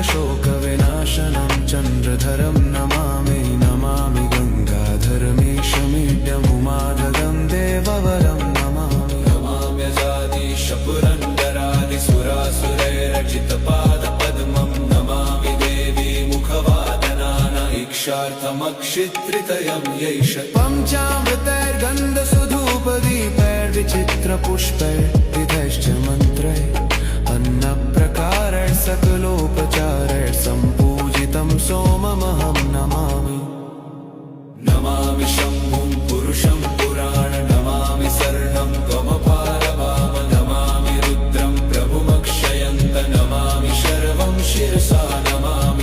शोकविनाशनं चन्द्रधरं नमामि नमामि गङ्गाधरमीशमीड्यमुमाददं देववरं नमामि नमाम्यजादिशपुरन्दरादिसुरासुरैरचितपादपद्मं नमामि देवी मुखवादनान इक्षार्थमक्षित्रितयं यैष पञ्चामृतैर्गन्धसुधूपदीपैर्विचित्रपुष्पैर्विधैश्च मन्त्रैः अन्नप्रकारैः सकलोपचारैः सम्पूजितं सोममहं नमामि नमामि शम्भुं पुरुषं पुराण नमामि शरणं त्वमपारवाम नमामि रुद्रं प्रभुमक्षयन्त नमामि शर्वं शिरसा नमामि